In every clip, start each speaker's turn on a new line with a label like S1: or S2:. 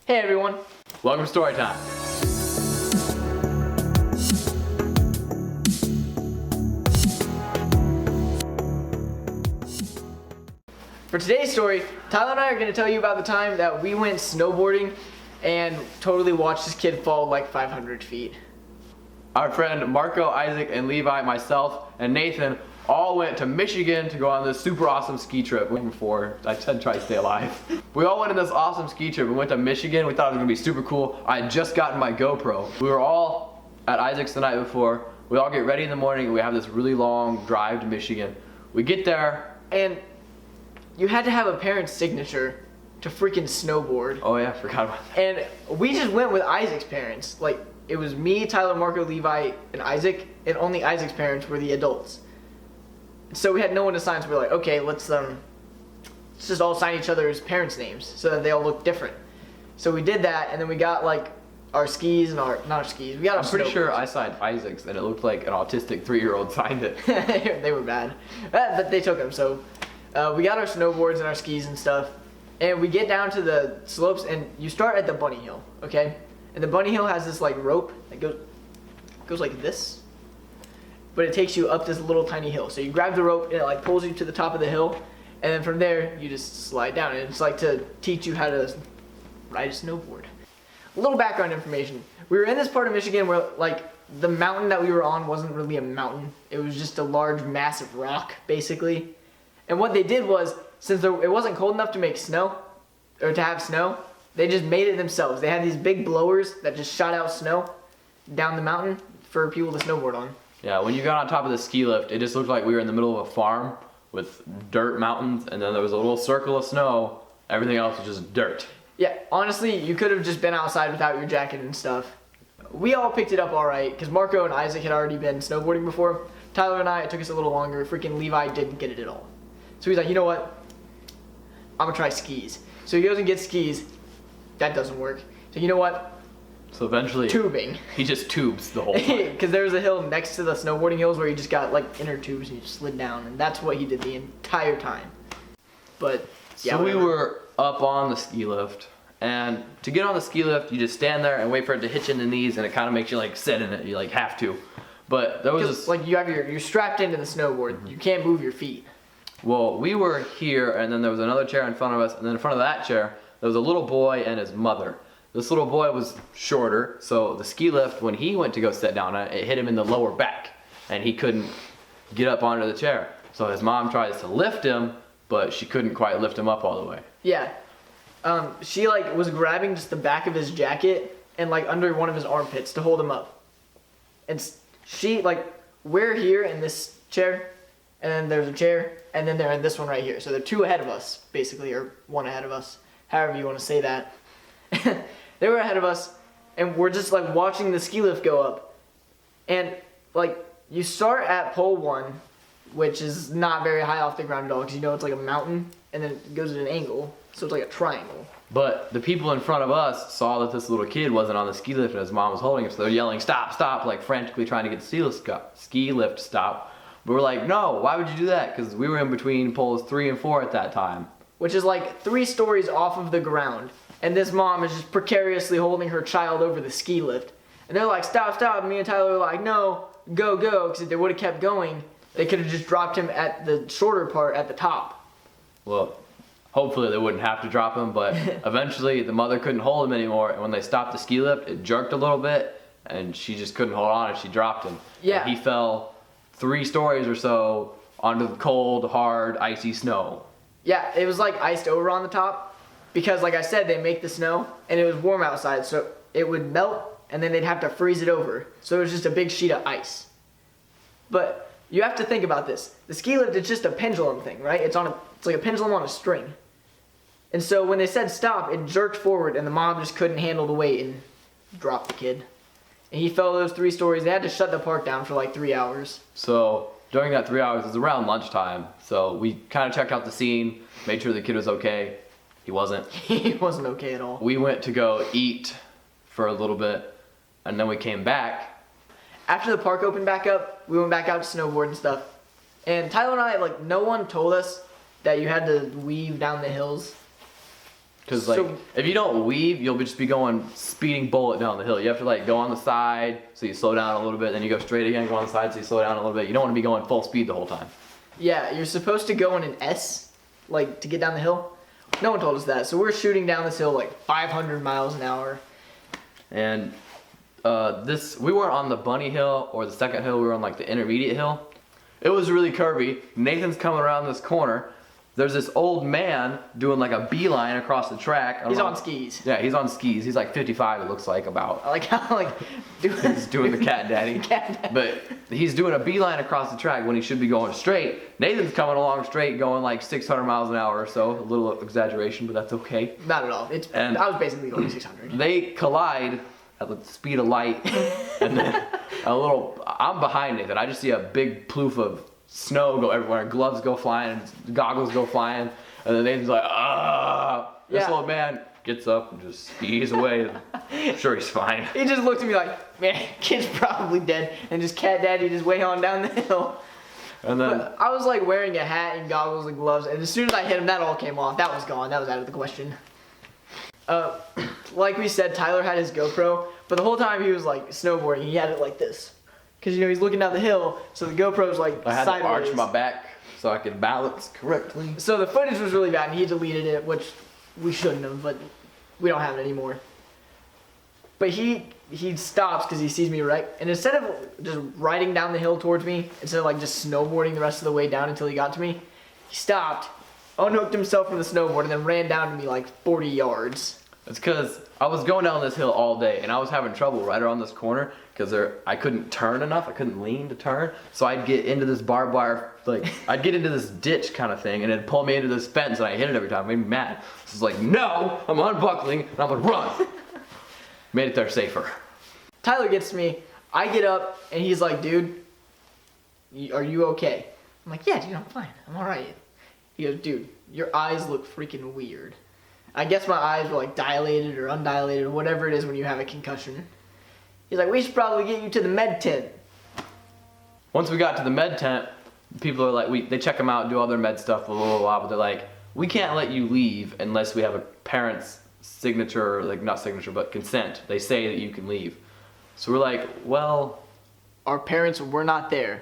S1: Hey everyone.
S2: Welcome to Story Time.
S1: For today's story, Tyler and I are going to tell you about the time that we went snowboarding and totally watched this kid fall like 500 feet.
S2: Our friend Marco, Isaac, and Levi, myself, and Nathan all went to Michigan to go on this super awesome ski trip. Before I said try to stay alive. We all went on this awesome ski trip. We went to Michigan. We thought it was gonna be super cool. I had just gotten my GoPro. We were all at Isaac's the night before. We all get ready in the morning. We have this really long drive to Michigan. We get there.
S1: And you had to have a parent's signature to freaking snowboard.
S2: Oh yeah, forgot about that.
S1: And we just went with Isaac's parents. Like, it was me, Tyler, Marco, Levi, and Isaac, and only Isaac's parents were the adults. So we had no one to sign, so we were like, okay, let's just all sign each other's parents' names so that they all look different. So we did that, and then we got like our skis and not our skis. We got our
S2: I'm pretty sure
S1: snowboards.
S2: I signed Isaac's, and it looked like an autistic 3-year-old signed it.
S1: They were bad, but they took them. So we got our snowboards and our skis and stuff, and we get down to the slopes, and you start at the bunny hill, okay? And the bunny hill has this like rope that goes like this, but it takes you up this little tiny hill. So you grab the rope, and it like pulls you to the top of the hill, and then from there you just slide down. And it's like to teach you how to ride a snowboard. A little background information: we were in this part of Michigan where like the mountain that we were on wasn't really a mountain; it was just a large, massive rock, basically. And what they did was, since it wasn't cold enough to make snow, or to have snow, they just made it themselves. They had these big blowers that just shot out snow down the mountain for people to snowboard on.
S2: Yeah, when you got on top of the ski lift, it just looked like we were in the middle of a farm with dirt mountains, and then there was a little circle of snow. Everything else was just dirt.
S1: Yeah, honestly, you could have just been outside without your jacket and stuff. We all picked it up all right, because Marco and Isaac had already been snowboarding before. Tyler and I, it took us a little longer. Freaking Levi didn't get it at all. So he's like, you know what? I'm gonna try skis. So he goes and gets skis. That doesn't work. So you know what?
S2: So eventually,
S1: Tubing.
S2: he just tubes the whole time.
S1: Because there was a hill next to the snowboarding hills where you just got like inner tubes and you just slid down, and that's what he did the entire time. But yeah,
S2: So we
S1: whatever.
S2: were up on the ski lift, and to get on the ski lift, you just stand there and wait for it to hitch in the knees, and it kind of makes you like sit in it. You like have to. But there was this,
S1: like you're strapped into the snowboard. You can't move your feet.
S2: well, we were here, and then there was another chair in front of us, and then in front of that chair, there was a little boy and his mother. This little boy was shorter, so the ski lift, when he went to go sit down on it, it hit him in the lower back, and he couldn't get up onto the chair. So his mom tries to lift him, but she couldn't quite lift him up all the way.
S1: Yeah. She like was grabbing just the back of his jacket and like under one of his armpits to hold him up. And she like, we're here in this chair, and then there's a chair, and then they're in this one right here. So they're two ahead of us, basically, or one ahead of us, however you want to say that. They were ahead of us, and we're just like watching the ski lift go up. And like, you start at pole 1, which is not very high off the ground at all, because you know it's like a mountain, and then it goes at an angle, so it's like a triangle.
S2: But the people in front of us saw that this little kid wasn't on the ski lift and his mom was holding him, so they're yelling, stop, stop, like frantically trying to get the ski lift to stop. But we're like, no, why would you do that? Because we were in between poles 3 and 4 at that time.
S1: Which is like 3 stories off of the ground. And this mom is just precariously holding her child over the ski lift. And they're like, stop, stop. And me and Tyler were like, no, go, go. Because if they would have kept going, they could have just dropped him at the shorter part at the top.
S2: Well, hopefully they wouldn't have to drop him, but eventually the mother couldn't hold him anymore. And when they stopped the ski lift, it jerked a little bit, and she just couldn't hold on, and she dropped him.
S1: Yeah.
S2: And he fell 3 stories or so onto the cold, hard, icy snow.
S1: Yeah, it was like iced over on the top. Because like I said, they make the snow, and it was warm outside, so it would melt, and then they'd have to freeze it over. So it was just a big sheet of ice. But you have to think about this. The ski lift is just a pendulum thing, right? It's like a pendulum on a string. And so when they said stop, it jerked forward, and the mom just couldn't handle the weight and dropped the kid. And he fell those 3 stories. They had to shut the park down for like 3 hours.
S2: So during that 3 hours, it was around lunchtime. So we kind of checked out the scene, made sure the kid was okay. He wasn't.
S1: He wasn't okay at all.
S2: We went to go eat for a little bit, and then we came back.
S1: After the park opened back up, we went back out to snowboard and stuff. And Tyler and I, like, no one told us that you had to weave down the hills.
S2: Because like,
S1: So-
S2: if you don't weave, you'll just be going speeding bullet down the hill. You have to like go on the side, so you slow down a little bit, then you go straight again, go on the side, so you slow down a little bit. You don't want to be going full speed the whole time.
S1: Yeah, you're supposed to go in an S, like to get down the hill. No one told us that, so we're shooting down this hill like 500 miles an hour.
S2: And we weren't on the bunny hill or the second hill. We were on like the intermediate hill. It was really curvy. Nathan's coming around this corner. There's this old man doing like a beeline across the track.
S1: He's on skis.
S2: Yeah, he's on skis. He's like 55. It looks like about.
S1: I like how like
S2: He's doing the cat daddy.
S1: Cat daddy.
S2: But he's doing a beeline across the track when he should be going straight. Nathan's coming along straight, going like 600 miles an hour or so. A little exaggeration, but that's okay.
S1: Not at all.
S2: And-
S1: I was basically going 600.
S2: They collide at the speed of light, and then I'm behind Nathan. I just see a big ploof of snow go everywhere. Gloves go flying, goggles go flying, and then Nathan's like, ah. This
S1: Yeah.
S2: old man gets up and just skis away. I'm sure he's fine.
S1: He just looked at me like, man, kid's probably dead, and just cat daddy just way on down the hill.
S2: And then
S1: But I was like wearing a hat and goggles and gloves, and as soon as I hit him, that all came off. That was gone. That was out of the question. Like we said, Tyler had his GoPro, but the whole time he was like snowboarding, he had it like this. Because, you know, he's looking down the hill, so the GoPro's like
S2: I had
S1: sideways.
S2: to arch my back so I could balance correctly.
S1: So the footage was really bad, and he deleted it, which we shouldn't have, but we don't have it anymore. But he stops because he sees me right, and instead of just riding down the hill towards me, instead of like just snowboarding the rest of the way down until he got to me, he stopped, unhooked himself from the snowboard, and then ran down to me like 40 yards.
S2: It's because I was going down this hill all day, and I was having trouble right around this corner because I couldn't turn enough. I couldn't lean to turn, so I'd get into this barbed wire, like I'd get into this ditch kind of thing, and it'd pull me into this fence, and I hit it every time. It made me mad. So it's like, no, I'm unbuckling, and I'm gonna run. Made it there safer.
S1: Tyler gets to me, I get up, and he's like, dude, are you okay? I'm like, yeah, dude, I'm fine. I'm alright. He goes, dude, your eyes look freaking weird. I guess my eyes were like dilated or undilated or whatever it is when you have a concussion. He's like, we should probably get you to the med tent.
S2: Once we got to the med tent, people are like, they check them out, do all their med stuff for a little while, but they're like, we can't let you leave unless we have a parent's signature, like not signature, but consent. They say that you can leave. So we're like, well,
S1: Our parents were not there.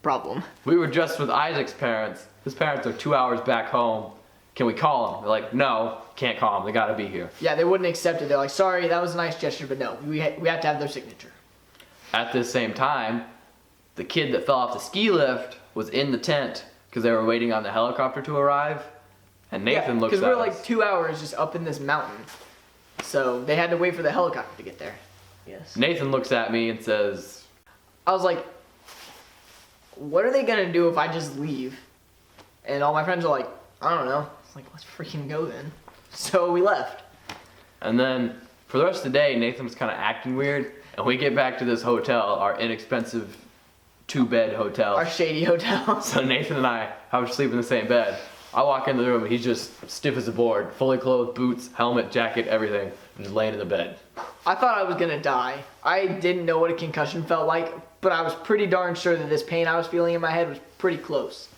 S1: Problem.
S2: we were just with Isaac's parents. His parents are 2 hours back home. Can we call them? They're like, no, can't call them. They gotta be here.
S1: Yeah, they wouldn't accept it. They're like, sorry, that was a nice gesture, but no, we have to have their signature.
S2: At the same time, the kid that fell off the ski lift was in the tent because they were waiting on the helicopter to arrive. And Nathan looks at
S1: because we're
S2: us.
S1: like 2 hours just up in this mountain. So they had to wait for the helicopter to get there. Yes.
S2: Nathan looks at me and says,
S1: I was like, what are they gonna do if I just leave? And all my friends are like, I don't know. It's like, let's freaking go then. So we left.
S2: and then for the rest of the day, Nathan was kind of acting weird. And we get back to this hotel, our inexpensive 2-bed hotel.
S1: Our shady hotel.
S2: So Nathan and I have to sleep in the same bed. I walk into the room and he's just stiff as a board, fully clothed, boots, helmet, jacket, everything, and just laying in the bed.
S1: I thought I was gonna die. I didn't know what a concussion felt like, but I was pretty darn sure that this pain I was feeling in my head was pretty close.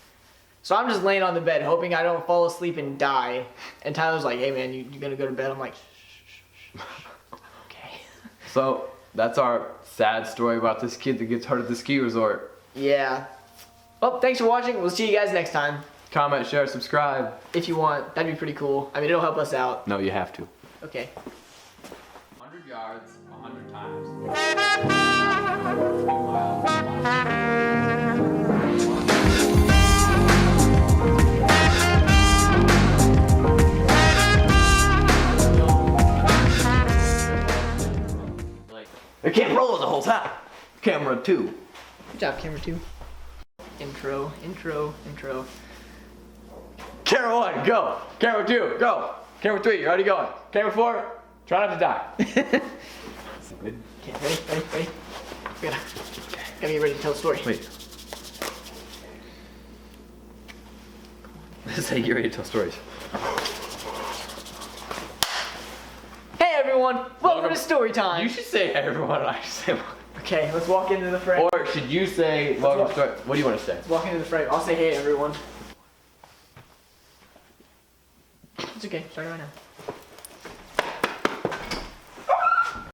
S1: So I'm just laying on the bed, hoping I don't fall asleep and die. And Tyler's like, hey man, you gonna go to bed? I'm like, shh. Okay.
S2: So that's our sad story about this kid that gets hurt at the ski resort.
S1: Yeah. Well, thanks for watching. We'll see you guys next time.
S2: Comment, share, subscribe.
S1: If you want, that'd be pretty cool. I mean, it'll help us out.
S2: No, you have to.
S1: Okay.
S2: 100 yards, 100 times. I can't roll it the whole time. Camera 2.
S1: Good job, camera 2. Intro.
S2: Camera 1, go. Camera 2, go. Camera 3, you're already going. Camera 4, try not to die.
S1: Okay, ready? Gotta get ready to tell the story.
S2: Wait. This is how you get ready to tell stories.
S1: Hey everyone, welcome to story time.
S2: You should say everyone, I should say.
S1: Okay, let's walk into the frame.
S2: Or should you say welcome to story? What do you want to say?
S1: Let's walk into the frame. I'll say hey everyone. It's okay. Start it right now.